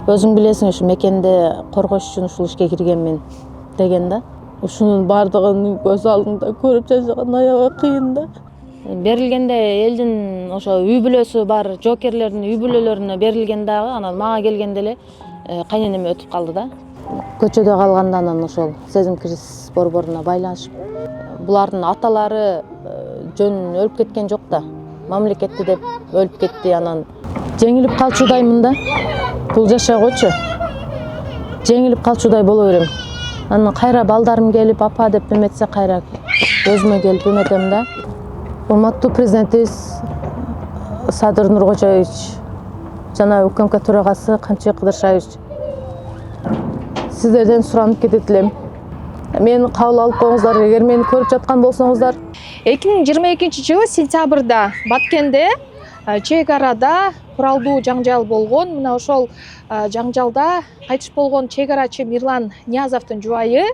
Өзүң билесиң, ушу мекенде коргош үчүн ушул ишке киргенмин деген да. Ушунун баардыгын көз алдымда көрүп жашаган аябай кыйын да. Берилгенде элдин ошо үй бүлөсү бар жоокерлердин үй бүлөлөрүнө берилген дагы, анан мага келгенде эле кайненеме өтүп калды да. Көчөдө калганда анан ошол сезим кризис борборуна байланышып, булардын аталары жөн өлүп кеткен жок да, мамлекетти деп өлүп кетти. Анан жеңилип калчудаймын да, бул жашоогочу жеңилип калчудай боло берем. Анан кайра балдарым келип апа деп эметсе, кайра өзүмө келип эметем да. Урматтуу президентибиз Садыр Нуркожоевич жана УКМК төрагасы Камчы Кыдыршаевич, сиздерден суранып кетет элем. Мени кабыл алып коюңуздар, эгер мени көрүп жаткан болсоңуздар. 2022-жылы сентябрда Баткенде чек арада куралдуу жаңжал болгон. Мына ошол жаңжалда кайтыш болгон чек арачы Мирлан Ниязовдун жубайы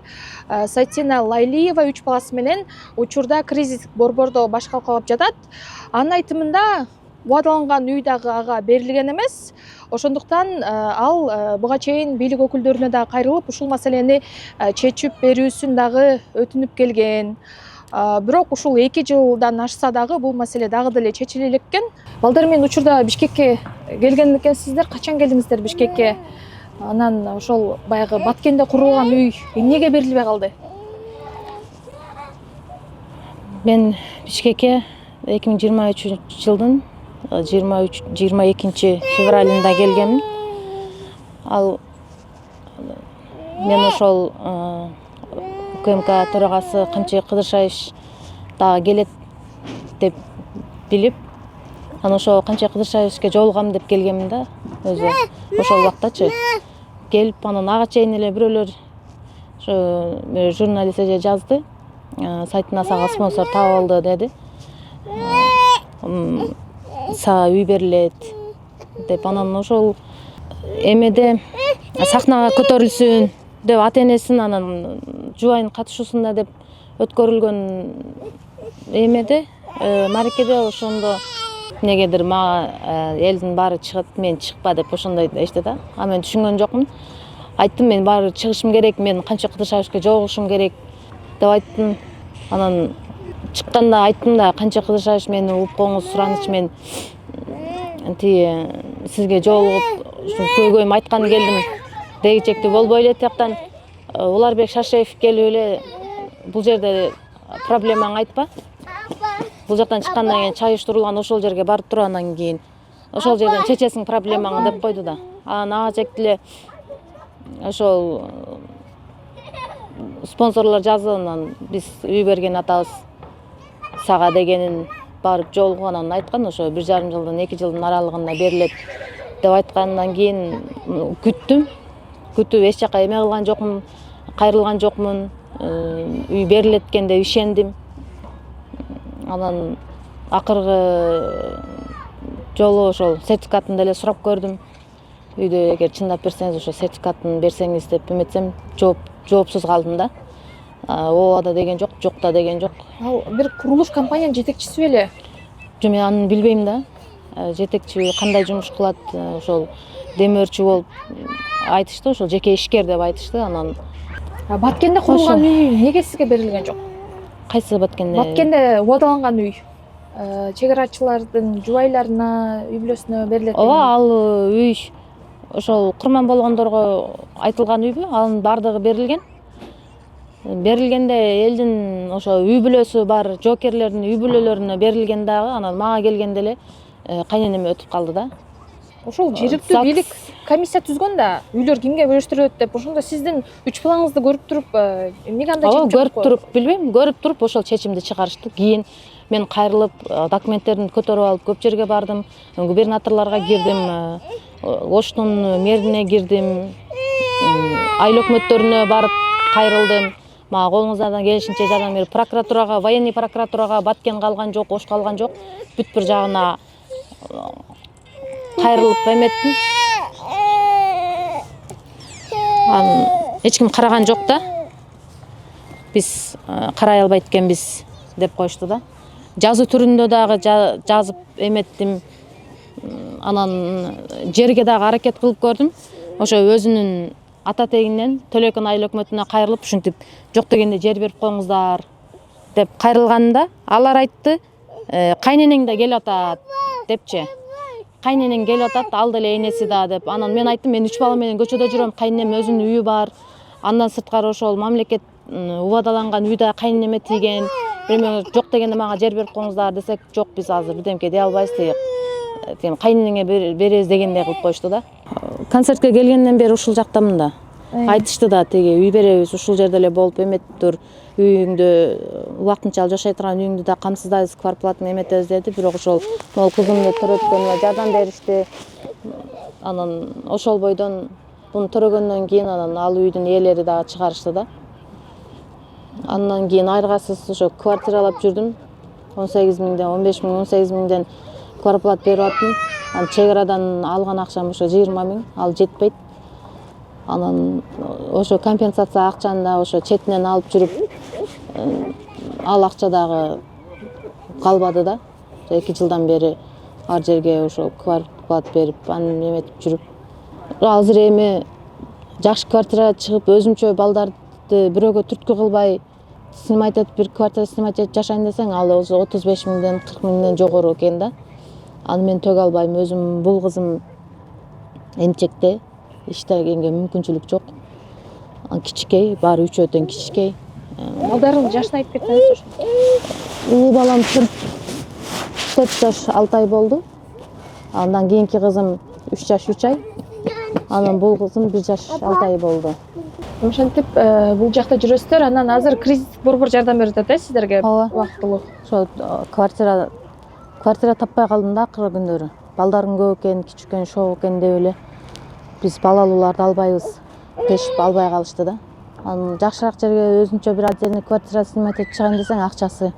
Сайтина Лайлиева 3 баласы менен учурда кризистик борбордо баш калкалап жатат. Анын айтымында убадаланган үй дагы ага берилген эмес. Ошондуктан ал буга чейин бийлик өкүлдөрүнө да кайрылып, ушул маселени чечип берүүсүн дагы өтүнүп келген. Бирок ушул 2 жылдан ашса дагы бул маселе дагы деле чечиле элеккен. Балдар менен учурда Бишкекке келген экенсиздер. Качан келдиңиздер Бишкекке? Анан ошол баягы Баткенде курулган үй эмнеге берилбей калды? Мен Бишкекке 2023-жылдын 22 февралында келгенмин. Ал мен ошол УКМК төрагасы Камчы Кыдыршаевич дагы келет деп билип, анан ошо Камчы Кыдыршаевичке жолугам деп келгенмин да. Өзү ошол убактачы келип, анан ага чейин эле бирөөлөр ошо журналист эже жазды. Сайтына сага спонсор таап алды деди. Сага үй берилет деп. Анан ошол эмеде сахнага көтөрүлсүн деп ата-энесин, анан жубайынын катышуусунда деп өткөрүлгөн эмеде, маракеде ошондо эмнегедир мага элдин баары чыгып, мен чыкпа деп ошондой эчти да. А мен түшүнгөн жокмун. Айттым, мен баары чыгышым керек, мен Камчы Кыдыршаевичке жолугушум керек деп айттым. Анан чыкканда айттым да, Камчы Кыдыршаевич мени угуп коюңуз, сураныч, мен сизге жолугуп көйгөйүмдү айтканы келдим. Дегичекти болбой эле тияктан Уларбек Шашеев келип эле бул жерде проблемаңды айтпа. Бул жактан чыккандан кийин чай уштурулган ошол жерге барып тургандан кийин ошол жерден чечесиң проблемаңды деп койду да. Анан ага жекти эле ошол спонсорлор жазды, анан биз үй берген атабыз сага дегенин барып жолугуп анан айткан, ошо 1,5 жылдан 2 жылдын аралыгында берилет деп айткандан кийин күтүп эч жака эме кылган жокмун, кайрылган жокмун. Үй берилет экен деп ишендим. Анан акыркы жолу ошол сертификатын деле сурап көрдүм. Үйдө эгер чындап берсеңиз ошо сертификатын берсеңиз деп эметсем, жоопсуз калдым да. Ооба да деген жок, жок да деген жок. Ал бир курулуш компаниянын жетекчиси беле? Жок, мен аны билбейм да. Жетекчи кандай жумуш кылат, ошол демөөрчү болуп айтышты, ошол жеке ишкер деп айтышты. Анан Баткенде курулган үй эмнеге сизге берилген жок? Кайсы Баткенде? Баткенде убадаланган үй чек арачылардын жубайларына, үй бүлөсүнө берилет. Ооба, ал үй ошол курман болгондорго айтылган үйбү? Анын баардыгы берилген. Берилгенде элдин ошо үй бүлөсү бар жоокерлердин үй бүлөлөрүнө берилген дагы, анан мага келгенде эле кайненеме өтүп калды да. Ошол жергиликтүү бийлик комиссия түзгөн да, үйлөр кимге бөлүштүрөт деп. Ошондо сиздин 3 балаңызды көрүп туруп, эмнеге андай чечим? Көрүп туруп, билбейм, көрүп туруп ошол чечимди чыгарышты. Кийин мен кайрылып, документтерин көтөрүп алып көп жерге бардым. Губернаторлорго кирдим, Оштун мэрине кирдим, айыл өкмөттөрүнө барып кайрылдым. Мага колуңуздардан келишинче жардам берип, прокуратурага, военный прокуратурага Баткен калган жок, Ош калган жок. Бүт бир жагына кайрылып эметтим. Анан эч ким караган жок да. Биз карай албайт экенбиз деп коюшту да. Жазуу түрүндө дагы жазып эметтим. Анан жерге дагы аракет кылып көрдүм. ошо өзүнүн ата тегинен Төлөкөн айыл өкмөтүнө кайрылып ушинтип жок дегенде жер берип коюңуздар деп кайрылганда алар айтты, кайненең да келип атат депчи. Кайненең келип атат, ал деле энеси да деп. Анан мен айттым, мен 3 бала менен көчөдө жүрөм, кайненем өзүнүн үйү бар. Андан сырткары ошол мамлекет убадаланган үй да кайненеме тийген. Бирөөнө жок дегенде мага жер берип коюңуздар десек, жок биз азыр бирдемке дей албайбыз тиги. Кайненеңе беребиз дегендей кылып коюшту да. Концертке келгенден бери ушул жактамын да. Айтышты да тиги үй беребиз, ушул жерде эле болуп эметиптир. Үйүңдү убактынчалык жашай турган үйүңдү да камсыздайбыз, квартплатаны эметебиз деди. Бирок ошол могул кызымды төрөткөнүмө жардам беришти. Анан ошол бойдон буну төрөгөндөн кийин анан ал үйдүн ээлери дагы чыгарышты да. Андан кийин айыргасыз ошо квартиралап жүрдүм. 18 миңден, 15 миң, 18 миңден квартплат берип аттым. Анан чек арадан алган акчам ошо 20 миң, ал жетпейт. Анан ошо компенсация акчаны да ошо четинен алып жүрүп, ал акча дагы калбады да. 2 жылдан бери ар жерге ошо квартплат берип, анын эметип жүрүп. Азыр эми жакшы квартирага чыгып, өзүмчө балдарды бирөөгө түрткү кылбай, снимать этип, бир квартира снимать этип жашайын десең, ал 35 миңден, 40 миңден жогору экен да. Аны мен төг албайм, өзүм бул кызым эмчекте, иштегенге мүмкүнчүлүк жок. Кичикей, баары үчөө тең кичикей. Балдарыңыз жашын айтып кетсеңиз ошо. Улуу балам 4 жаш 6 ай болду. Андан кийинки кызым 3 жаш 3 ай. Анан бул кызым 1 жаш 6 ай болду. Ошентип бул жакта жүрөсүздөр. Анан азыр кризис борбор жардам берип атат сиздерге убактылуу. Ошо квартира таппай калдым да акыркы күндөрү. Балдарым көп экен, кичик экен, шоу экен деп эле биз балалууларды албайбыз дешип албай калышты да. Анан жакшыраак жерге өзүнчө бир отдельный квартира снимать этип чыгайын десең, акчасы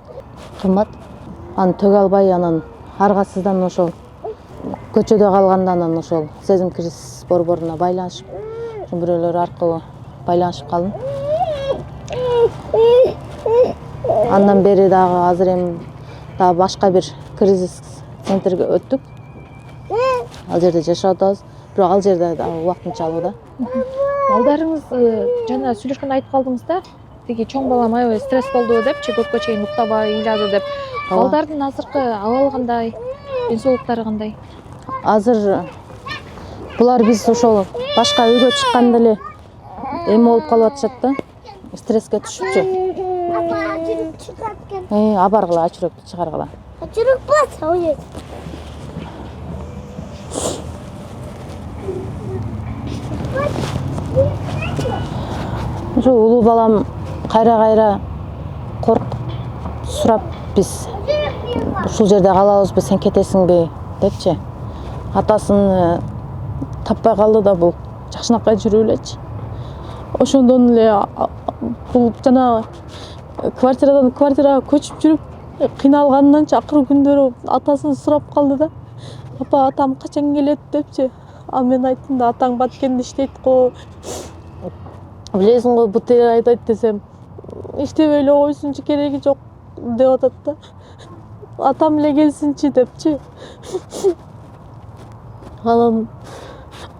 кымбат. Аны төг албай, анан аргасыздан ошол көчөдө калганда анан ошол сезим кризис борборуна байланышып, бирөөлөр аркылуу байланышып калдым. Андан бери дагы азыр эми дагы башка бир кризис центрге өттүк. Ал жерде жашап атабыз, бирок ал жерде дагы убактынчалуу да. Балдарыңыз жана сүйлөшкөндө айтып калдыңыз да, тиги чоң балам аябай стресс болду депчи, көпкө чейин уктабай ыйлады деп. Балдардын азыркы абалы кандай, ден соолуктары кандай? Азыр булар биз ошол башка үйгө чыкканда эле эме болуп калып атышат да, стресске түшүпчү. Абаргыла, ачурөктү чыгаргыла. Ачурөк болсо ойойт. Ошо улуу балам кайра коркуп сурап, биз ушул жерде калабызбы, сен кетесиңби депчи. Атасын таппай калды да бул жакшынакай жүрүп элечи. Ошондон эле бул жанагы квартирадан квартирага көчүп жүрүп кыйналганданчы акыркы күндөрү атасын сурап калды да. Апа, атам качан келет депчи. А мен айттым да, атаң Баткенде иштейт го. Билесиң го, БТР айтат десем, иштебей эле койсунчу, кереги жок деп атат да. Атам эле келсинчи депчи. Анан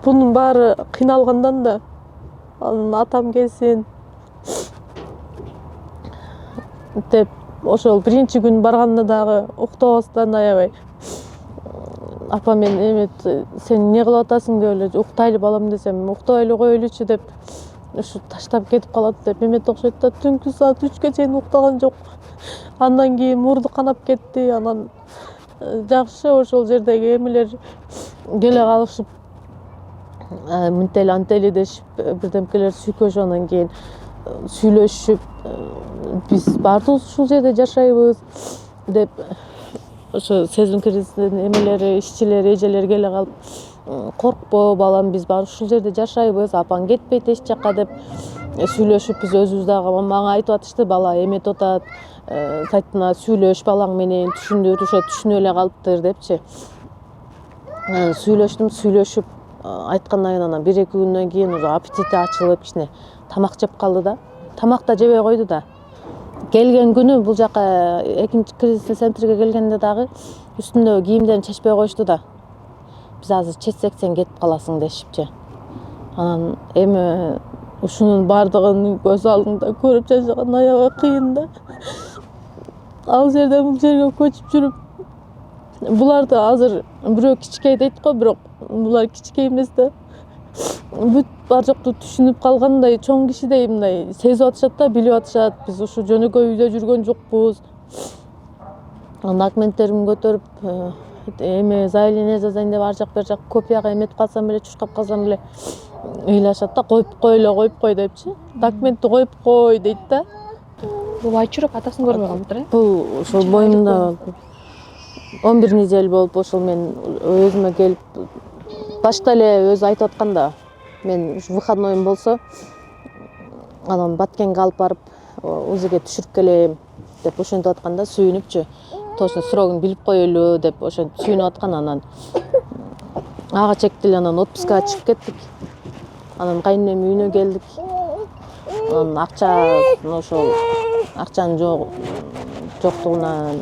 бунун баары кыйналгандан да анан атам келсин деп ошол биринчи күн барганда дагы уктабастан аябай апа мен эмет сен эмне кылып атасың деп эле уктайлы балам десем, уктабай эле коелучу деп ушу таштап кетип калат деп эмет окшойт да. Түнкү саат 3кө чейин уктаган жок. Андан кийин мурду канап кетти. Анан жакшы ошол жердеги эмелер келе калышып, мынтели антели дешип, бирдемкелер сүйкөшүп, анан кийин сүйлөшүп, биз баардыгыбыз ушул жерде жашайбыз деп ошо сезим кризисинин эмелери, ишчилери, эжелери келе калып, коркпо балам, биз баары ушул жерде жашайбыз, апаң кетпейт эч жакка деп сүйлөшүп, биз өзүбүз дагы мага айтып атышты, бала эметип атат, сайтына сүйлөш балаң менен, түшүндүр, ошо түшүнүп эле калыптыр депчи. Сүйлөшүп айткандан кийин анан 1-2 күндөн кийин уже аппетити ачылып, кичине тамак жеп калды да. Тамак да жебей койду да. Келген күнү бул жака экинчи кризис центрге келгенде дагы үстүндөгү кийимдерин чечпей коюшту да. Биз азыр чечсек сен кетип каласың дешипчи. Анан эми ушунун баардыгын көз алдымда көрүп жашаган аябай кыйын да. Ал жерден бул жерге көчүп жүрүп, буларды азыр бирөө кичкей дейт го, бирок булар кичкей эмес да. Бүт бар жокту түшүнүп калгандай, чоң кишидей мындай сезип атышат да, билип атышат. Биз ушу жөнөкөй үйдө жүргөн жокпуз. Документтеримди көтөрүп, эми заявление жазайын деп ар жак бер жак копияга эметип калсам эле, чуркап калсам эле ыйлашат да, коюп кой депчи. Документти коюп кой дейт да. Бул айчурап атасын көрбөй калыптыр, э? Бул ошол боюмда 11 неделя болуп, ошол мен өзүмө келип, башта эле өзү айтып атканда, мен выходноюм болсо, анан Баткенге алып барып, УЗИге түшүрүп келем деп ошентип атканда, сүйүнүпчү. Точно срогун билип коелу деп ошентип сүйүнүп аткан. Анан ага чекти эле анан отпускага чыгып кеттик. Анан кайненем үйүнө келдик. Анан ошол акчанын жоктугунан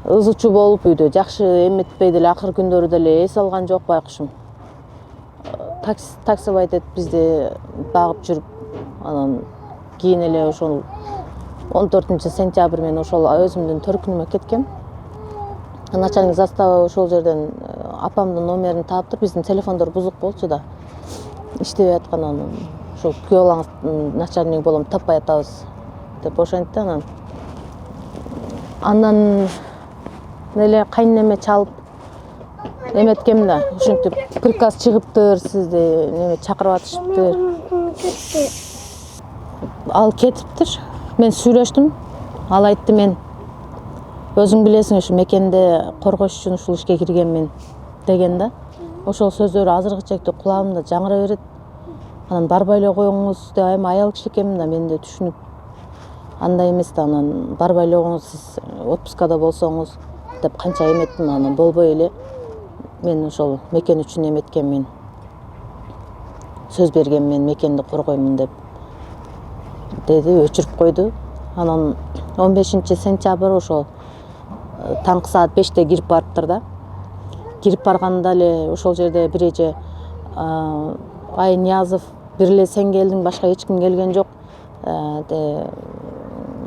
ызычуу болуп, үйдө жакшы эметпей деле, акыркы күндөрү деле эс алган жок байкушум. Такси айтып бизди багып жүрүп, анан кийин эле ошол 14-сентябрь мен ошол өзүмдүн төркүнүмө кеткем. Начальник заставы ошол жерден апамдын номерин таптыр, биздин телефондор бузук болчу да, иштебей аткан. Анан ошол күйөө балаңыздын начальниги болом, таппай атабыз деп ошентти. Андан эле кайненеме чалып эметкем да, ушинтип приказ чыгыптыр, сизди неме чакырып атышыптыр. Ал кетиптир. Мен сүйлөштүм. Ал айтты, мен өзүң билесиң, ушу мекенде коргош үчүн ушул ишке киргенмин деген да. Ошол сөздөр азыркы чекте кулагымда жаңыра берет. Анан барбай эле коюңуз деп, эми аял киши экенмин да, мен де түшүнүп, андай эмес да, анан барбай эле коюңуз, сиз отпускада болсоңуз деп канча эметтим. Анан болбой эле, мен ошол мекен үчүн эметкенмин, сөз бергенмин, мекенди коргоймун деп деди, өчүрүп койду. Анан 15-сентябрь ошол таңкы саат 5-те кирип барыптыр да. Кирип барганда эле ошол жерде бир эже, ай Ниязов, бир эле сен келдиң, башка эч ким келген жок,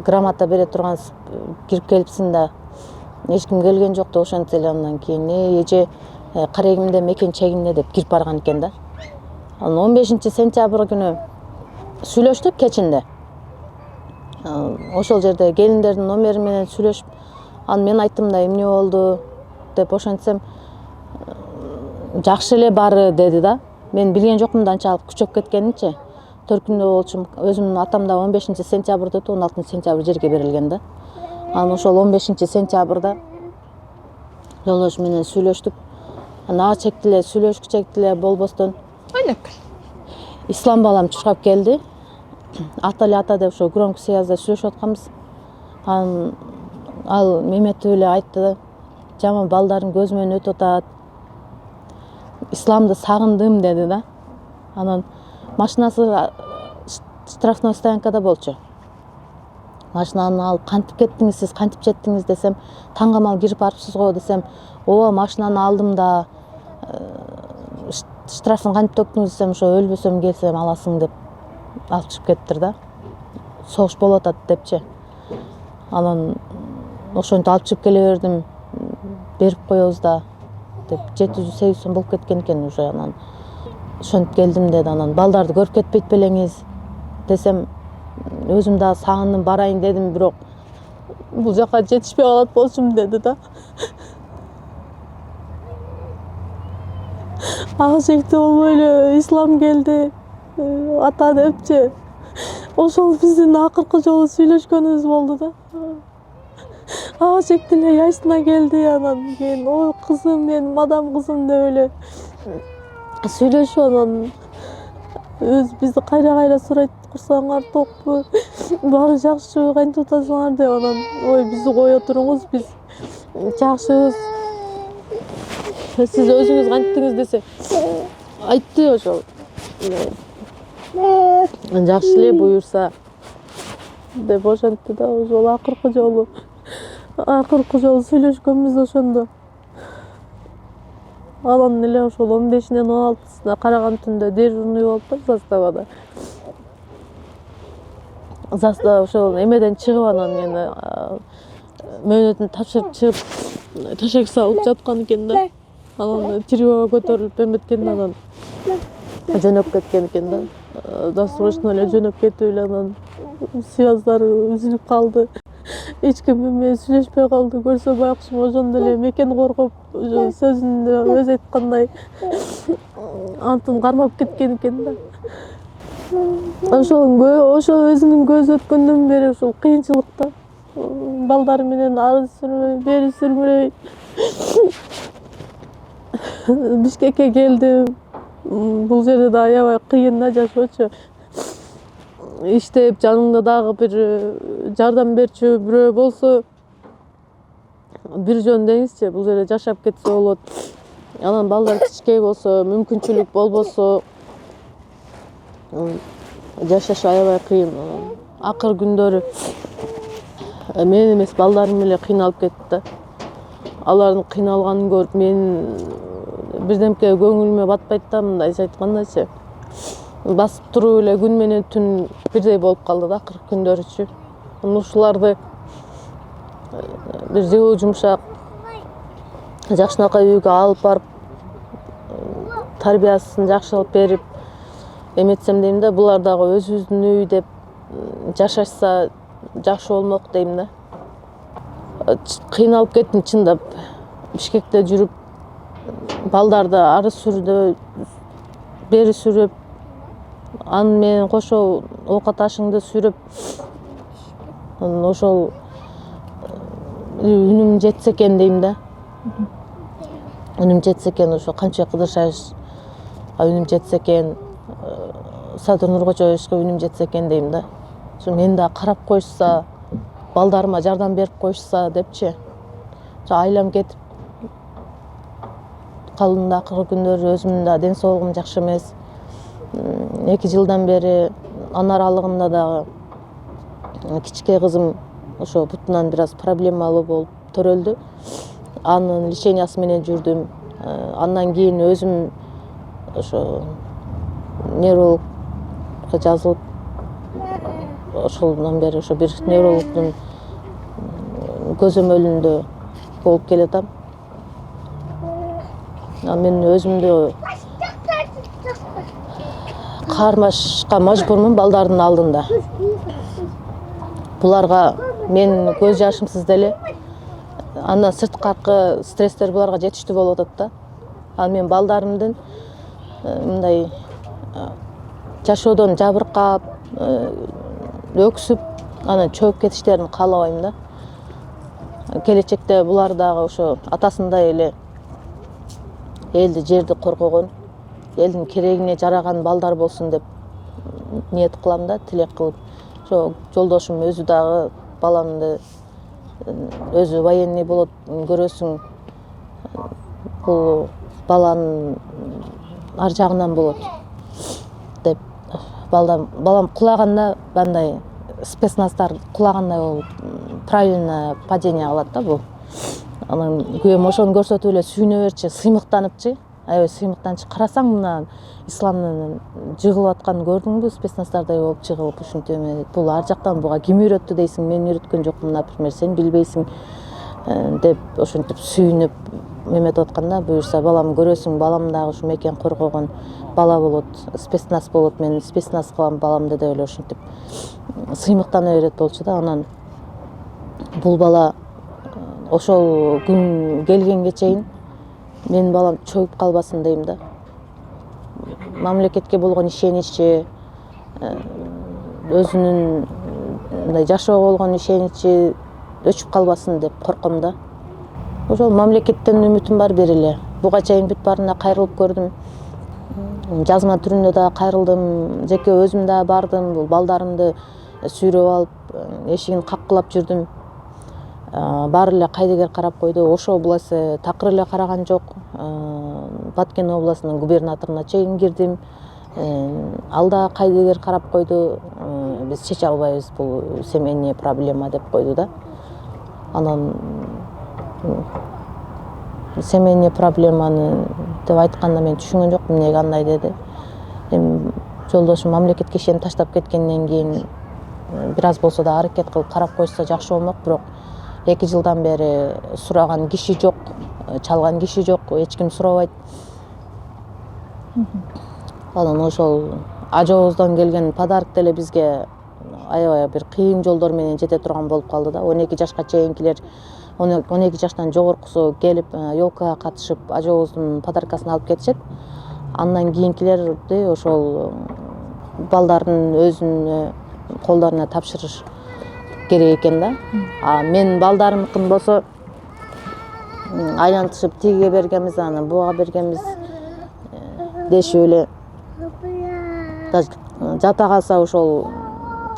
грамота бере турган кирип келипсиң да, эч ким келген жок деп ошентсе эле. Андан кийин эже карегимде мекен чегинде деп кирип барган экен да. Анан 15-сентябрь күнү сүйлөштүк кечинде. Ошол жерде келиндердин номери менен сүйлөшүп, анан мен айттым да, эмне болду деп ошентсем, жакшы эле баары деди да. Мен билген жокмун да анчалык күчөп кеткенинчи. Төркүндө болчумун. Өзүмдүн атам да 15-сентябрда өтүп, 16-сентябрь жерге берилген да. Анан ошол 15-сентябрда жолдош менен сүйлөштүк. Анан ага чекти эле сүйлөшкү болбостон Ислам балам чуркап келди. Ата деп ошо громкий связьда сүйлөшүп атканбыз. Анан ал меметип эле айтты да, жаман балдардын көзүмөн өтүп атат, Исламды сагындым деди да. Анан машинасы штрафной стоянкада болчу. Машинаны алып, кантип кеттиңиз сиз, кантип жеттиңиз десем, таңгамал кирип барыпсыз го десем, ооба машинаны алдым да, штрафын кантип төктүңүз десем, ошо өлбөсөм келсем аласың деп алып чыгып кетиптир да. Согуш болуп атат депчи. Анан ошентип алып чыгып келе бердим, берип коебуз да деп 700-800 сом болуп кеткен экен уже. Анан ошентип келдим деди. Анан балдарды көрүп кетпейт белеңиз десем, өзүм да сагындым, барайын дедим, бирок бул жака жетишпей калат болчумун деди да. Ага чекти болбой эле Ислам келди, ата депчи. Ошол биздин акыркы жолу сүйлөшкөнүбүз болду да. Ага чекти эле яйсына келди. Анан кийин, ой кызым, мен мадам кызым деп эле сүйлөшүп, анан бизди кайра сурайт, курсаңар токпу, баары жакшыбы, кантип атасыңар деп. Анан ой бизди кое туруңуз, биз жакшыбыз, сиз өзүңүз кантиңиз десе айтты ошол. Жакшы эле буюрса деп ошентти да. Ошол акыркы жолу сүйлөшкөнбүз ошондо. Анан эле ошол 15-нен 16-сына караган түндө дежурный болуп заставада. Застава ошол эмеден чыгып анан эми мөөнөтүн тапшырып чыгып ташак салып жаткан экен да. Анан тревога көтөрүлүп эметкен, анан жөнөп кеткен экен да. Досрочно эле жөнөп кетип эле анан связьдары үзүлүп калды. Эч ким менен сүйлөшпөй калды. Көрсө байкушум ошондо эле мекен коргоп сөзүндө өзү айткандай антын кармап кеткен экен да. Ошо өзүнүн көзү өткөндөн бери ушул кыйынчылыкта. Балдары менен ары сүрмөй, бери сүрмөй. Бишкекке келдим. Бул жерде да аябай кыйын да жашоочу. Иштеп, жаныңда дагы бир жардам берчү бирөө болсо бир жөн деңизчи, бул жерде жашап кетсе болот. Анан балдар кичкей болсо, мүмкүнчүлүк болбосо жашаш аябай кыйын. Акыр күндөрү мен эмес, балдарым эле кыйналып кетти да. Алардын кыйналганын көрүп мен бирдемке көңүлүмө батпайт да, мындайча айткандачы. Басып туруп эле күн менен түн бирдей болуп калды да акыркы күндөрүчү. Ушуларды бир жылуу жумшак жакшынакай үйгө алып барып тарбиясын жакшылап берип эметсем дейм да, булар дагы өзүбүздүн үй деп жашашса жакшы болмок дейм да. Кыйналып кеттим чындап. Бишкекте жүрүп балдарды ары сүрдө, бери сүрүп, аны менен кошо оокат ашыңды сүрүп, ошол үнүм жетсе экен дейм да. Үнүм жетсе экен, ошо Камчы Кыдыршайыш үнүм жетсе экен, Садыр Нуркожоевичке үнүм жетсе экен дейм да. Ошо мени да карап коюшса, балдарыма жардам берип коюшса депчи. Айлам кетип калдым да акыркы күндөрү. Өзүмдүн да ден соолугум жакшы эмес. 2 жылдан бери ана аралыгында дагы кичке кызым ошо бутунан бир аз проблемалуу болуп төрөлдү. Анын лечениясы менен жүрдүм. Андан кийин өзүм ошо неврологко жазылып, ошолдон бери ошо бир неврологдун көзөмөлүндө болуп келатам. Мен өзүмдү кармашка мажбурмун балдардын алдында. Буларга мен көз жашымсыз деле, андан сырткаркы стресстер буларга жетиштүү болуп атат да. Ал мен балдарымдын мындай жашоодон жабыркап, өксүп, анан чөгүп кетиштерин каалабайм да. Келечекте булар дагы ошо атасындай эле элди, жерди коргогон, элдин керегине жараган балдар болсун деп ниет кылам да, тилек кылып. Ошо жолдошум өзү дагы баламды, өзү военный болот, көрөсүң, бул баланын ар жагынан болот деп. Балам кулаганда мындай спецназдар кулагандай болуп, правильно падение кылат да бул. Анан күйөөм ошону көрсөтүп эле сүйүнө берчи, сыймыктаныпчы. Аябай сыймыктанчы. Карасаң мына исламдын жыгылып атканын көрдүңбү? Спецназдардай болуп жыгылып ушинтип эме. Бул ар жактан буга ким үйрөттү дейсиң? Мен үйрөткөн жокмун, например, сен билбейсиң деп ошентип сүйүнүп эметип атканда, буюрса балам көрөсүң, балам дагы ушу мекен коргогон бала болот, спецназ болот, мен спецназ кылам баламды деп эле ошентип сыймыктана берет болчу да. Анан бул бала ошол күн келгенге чейин менин балам чөгүп калбасын дейм да. Мамлекетке болгон ишеничи, өзүнүн мындай жашоого болгон ишеничи өчүп калбасын деп корком да. Ошол мамлекеттен үмүтүм бар бир эле. Буга чейин бүт баарына кайрылып көрдүм. Жазма түрүндө да кайрылдым, жеке өзүм да бардым, бул балдарымды сүйрөп алып, эшигин каккылап жүрдүм. Баары эле кайдыгер карап койду. Ошо областы такыр эле караган жок. Баткен областынын губернаторуна чейин кирдим. Ал да кайдыгер карап койду. Биз чече албайбыз, бул семейный проблема деп койду да. Анан семейный проблеманы деп айтканда мен түшүнгөн жокмун эмнеге андай деди. Эми жолдошум мамлекетке ишенип таштап кеткенден кийин бир аз болсо да аракет кылып карап койсо жакшы болмок, бирок 2 жылдан бери сураган киши жок, чалган киши жок, эч ким сурабайт. Анан ошол ажообуздан келген подарок деле бизге аябай бир кыйын жолдор менен жете турган болуп калды да. 12 жашка чейинкилер, 12 жаштан жогоркусу келип ёлкага катышып ажообуздун подаркасын алып кетишет. Андан кийинкилерди ошол балдардын өзүнө колдоруна тапшырыш керек экен да. Мен балдарымдыкын болсо айлантышып тигиге бергенбиз, анан буга бергенбиз дешип эле жата калса ошол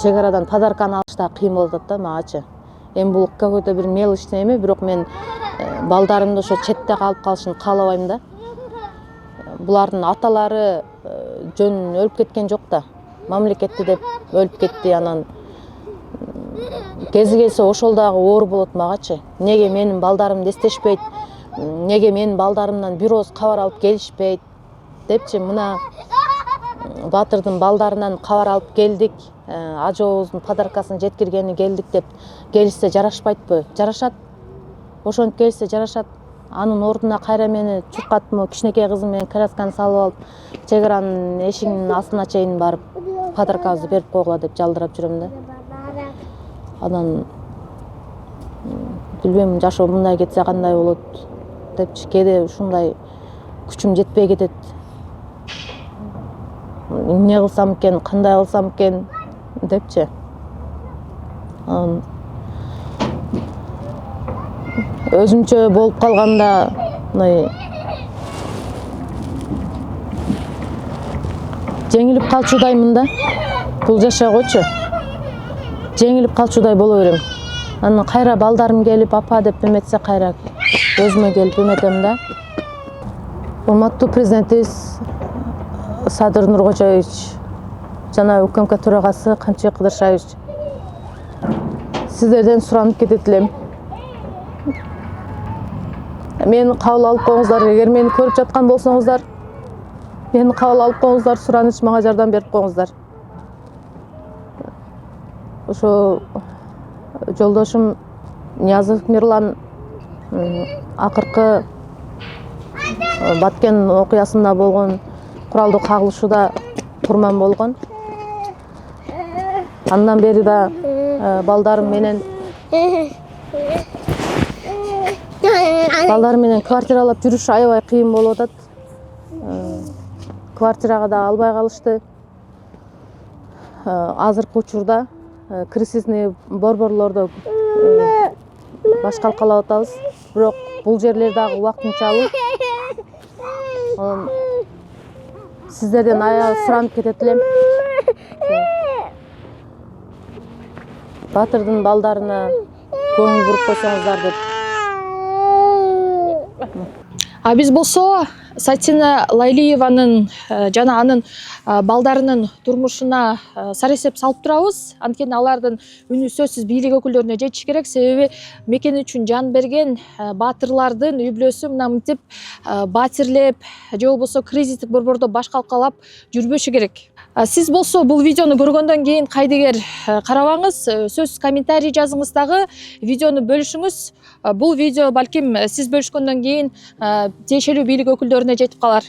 чек арадан подарканы алыш да кыйын болуп атат да магачы. Эми бул какой-то бир мелочь эме, бирок мен балдарымды ошо четте калып калышын каалабайм да. Булардын аталары жөн өлүп кеткен жок да. Мамлекетти деп өлүп кетти, анан кези келсе ошол дагы оор болот магачы. Неге менин балдарымды эстешпейт, неге менин балдарымдан бир ооз кабар алып келишпейт депчи. Мына Батырдын балдарынан кабар алып келдик, ажообуздун подаркасын жеткиргени келдик деп келишсе жарашпайтпы? Жарашат. Ошентип келишсе жарашат. Анын ордуна кайра мени чуркатмы, кичинекей кызым менен колясканы салып алып, чек аранын эшигинин астына чейин барып подаркабызды берип койгула деп жалдырап жүрөм да. Анан билбейм, жашоо мындай кетсе кандай болот депчи, кээде ушундай күчүм жетпей кетет. Эмне кылсам экен, кандай кылсам экен депчи. Өзүмчө болуп калганда мындай жеңилип калчудаймын да. Бул жашагочу жеңилип калчудай боло берем. Анан кайра балдарым келип апа деп эметсе кайра өзүмө келип эметем да. Урматтуу президентибиз Садыр Нуркожоевич жана УКМК төрагасы Камчыбек Кыдыршаевич, сиздерден суранып кетет элем. Мени кабыл алып коюңуздар, эгер мени көрүп жаткан болсоңуздар, мени кабыл алып коюңуздар, сураныч мага жардам берип коюңуздар. Ошо жолдошум Ниязов Мирлан акыркы Баткен окуясында болгон куралдуу кагылышууда курман болгон. Андан бери да балдарым менен квартиралап жүрүш аябай кыйын болуп атат. Квартирага да албай калышты. Азыркы учурда кризисный борборлордо башкалкалап атабыз. Бирок бул жерлер дагы убактынчалуу. Сиздерден аябай суранып кетет элем. Батырдын балдарына көңүл буруп койсоңуздар деп. Биз болсо Сатина Лайлиеванын жана анын балдарынын турмушуна сары эсеп салып турабыз. Анткени алардын үнү сөзсүз бийлик өкүлдөрүнө жетиш керек. Себеби мекени үчүн жан берген баатырлардын үй бүлөсү мына мынтип батирлеп же болбосо кризистик борбордо баш калкалап жүрбөшү керек. Сиз болсо бул видеону көргөндөн кийин кайдыгер карабаңыз, сөзсүз комментарий жазыңыз, дагы видеону бөлүшүңүз. Бул видео балким сиз бөлүшкөндөн кийин тиешелүү бийлик өкүлдөрүнө жетип калар.